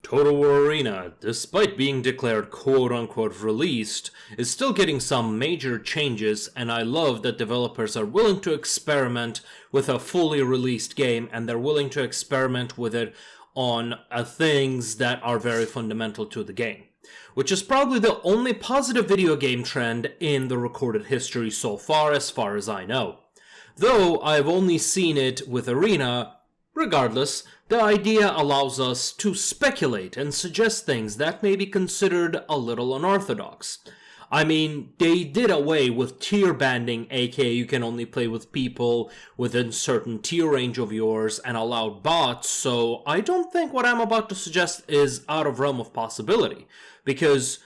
Total War Arena, despite being declared quote-unquote released, is still getting some major changes, and I love that developers are willing to experiment with a fully released game, and they're willing to experiment with it on things that are very fundamental to the game, which is probably the only positive video game trend in the recorded history so far as I know. Though I've only seen it with Arena. Regardless, the idea allows us to speculate and suggest things that may be considered a little unorthodox. I mean, they did away with tier banding, aka you can only play with people within certain tier range of yours, and allowed bots, so I don't think what I'm about to suggest is out of realm of possibility, because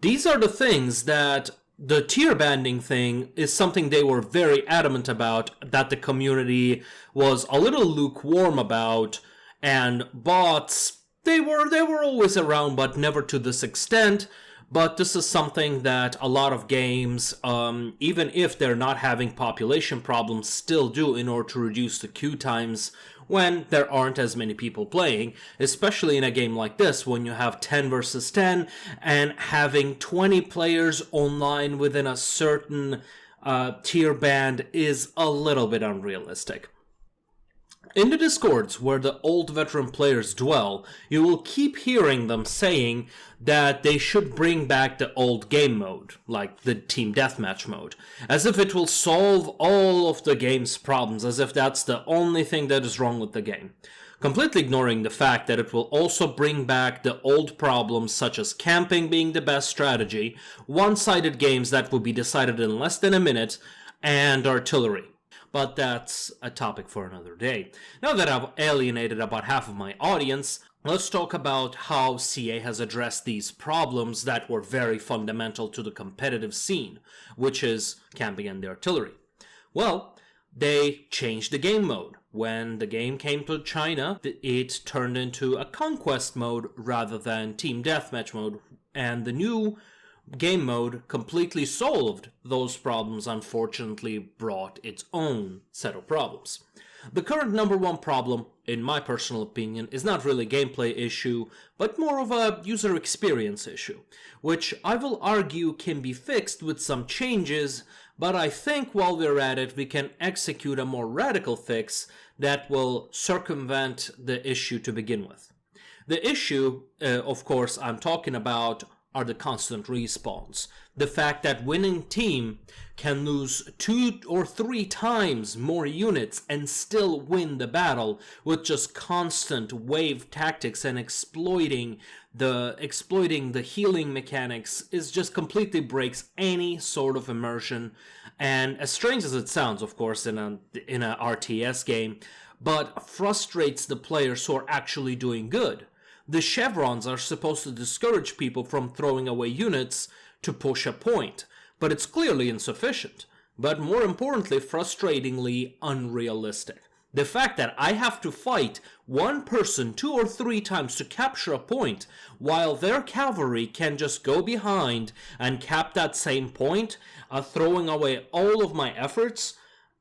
these are the things that the tier banding thing is something they were very adamant about, that the community was a little lukewarm about, and bots, they were always around, but never to this extent. But this is something that a lot of games, even if they're not having population problems, still do in order to reduce the queue times when there aren't as many people playing, especially in a game like this when you have 10 versus 10 and having 20 players online within a certain tier band is a little bit unrealistic. In the Discords where the old veteran players dwell, you will keep hearing them saying that they should bring back the old game mode, like the team deathmatch mode, as if it will solve all of the game's problems, as if that's the only thing that is wrong with the game. Completely ignoring the fact that it will also bring back the old problems such as camping being the best strategy, one-sided games that will be decided in less than a minute, and artillery. But that's a topic for another day. Now that I've alienated about half of my audience, let's talk about how CA has addressed these problems that were very fundamental to the competitive scene, which is camping and the artillery. Well, they changed the game mode. When the game came to China, it turned into a conquest mode rather than team deathmatch mode, and the new game mode completely solved those problems, unfortunately brought its own set of problems. The current number one problem, in my personal opinion, is not really a gameplay issue, but more of a user experience issue, which I will argue can be fixed with some changes, but I think while we're at it, we can execute a more radical fix that will circumvent the issue to begin with. The issue, of course, I'm talking about are the constant respawns. The fact that winning team can lose 2 or 3 times more units and still win the battle with just constant wave tactics and exploiting the healing mechanics is just completely breaks any sort of immersion. And as strange as it sounds, of course, in a RTS game, but frustrates the players who are actually doing good. The chevrons are supposed to discourage people from throwing away units to push a point, but it's clearly insufficient. But more importantly, frustratingly unrealistic. The fact that I have to fight one person 2 or 3 times to capture a point, while their cavalry can just go behind and cap that same point, throwing away all of my efforts,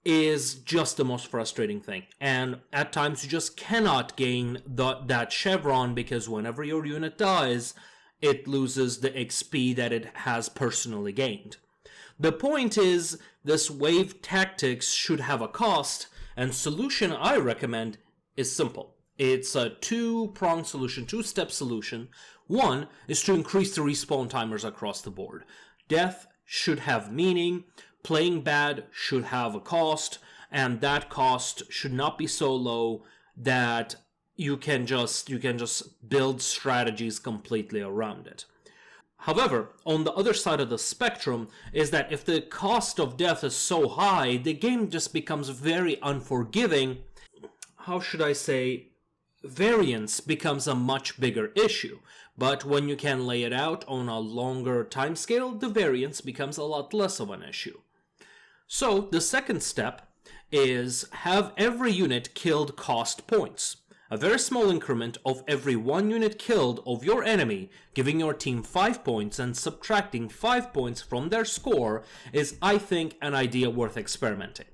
is just the most frustrating thing. And at times you just cannot gain that chevron, because whenever your unit dies, it loses the XP that it has personally gained. The point is, this wave tactics should have a cost, and solution I recommend is simple. It's a 2-pronged solution, 2-step solution. One is to increase the respawn timers across the board. Death should have meaning. Playing bad should have a cost, and that cost should not be so low that you can just build strategies completely around it. However, on the other side of the spectrum is that if the cost of death is so high, the game just becomes very unforgiving. How should I say? Variance becomes a much bigger issue. But when you can lay it out on a longer time scale, the variance becomes a lot less of an issue. So the second step is have every unit killed cost points. A very small increment of every 1 unit killed of your enemy, giving your team 5 points and subtracting 5 points from their score is, I think, an idea worth experimenting.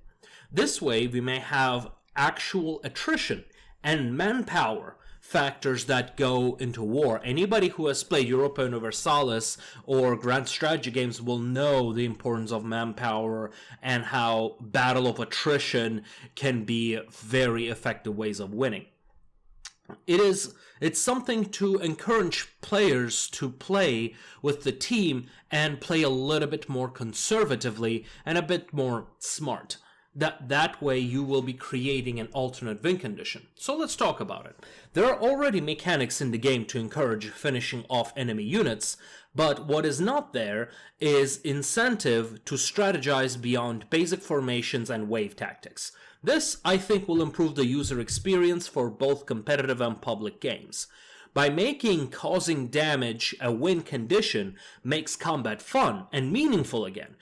This way we may have actual attrition and manpower factors that go into war. Anybody who has played Europa Universalis or Grand Strategy games will know the importance of manpower and how battle of attrition can be very effective ways of winning. It's something to encourage players to play with the team and play a little bit more conservatively and a bit more smart. That way you will be creating an alternate win condition. So let's talk about it. There are already mechanics in the game to encourage finishing off enemy units, but what is not there is incentive to strategize beyond basic formations and wave tactics. This, I think, will improve the user experience for both competitive and public games. By making causing damage a win condition makes combat fun and meaningful again.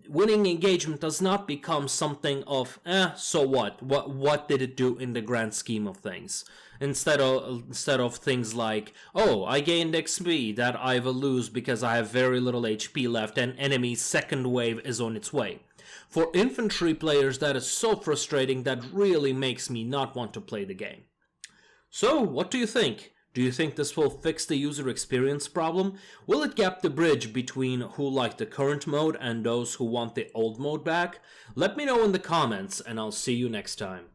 Winning engagement does not become something of, so what? What did it do in the grand scheme of things? Instead of things like, oh, I gained XP that I will lose because I have very little HP left and enemy's second wave is on its way. For infantry players, that is so frustrating that really makes me not want to play the game. So, what do you think? Do you think this will fix the user experience problem? Will it gap the bridge between who like the current mode and those who want the old mode back? Let me know in the comments, and I'll see you next time.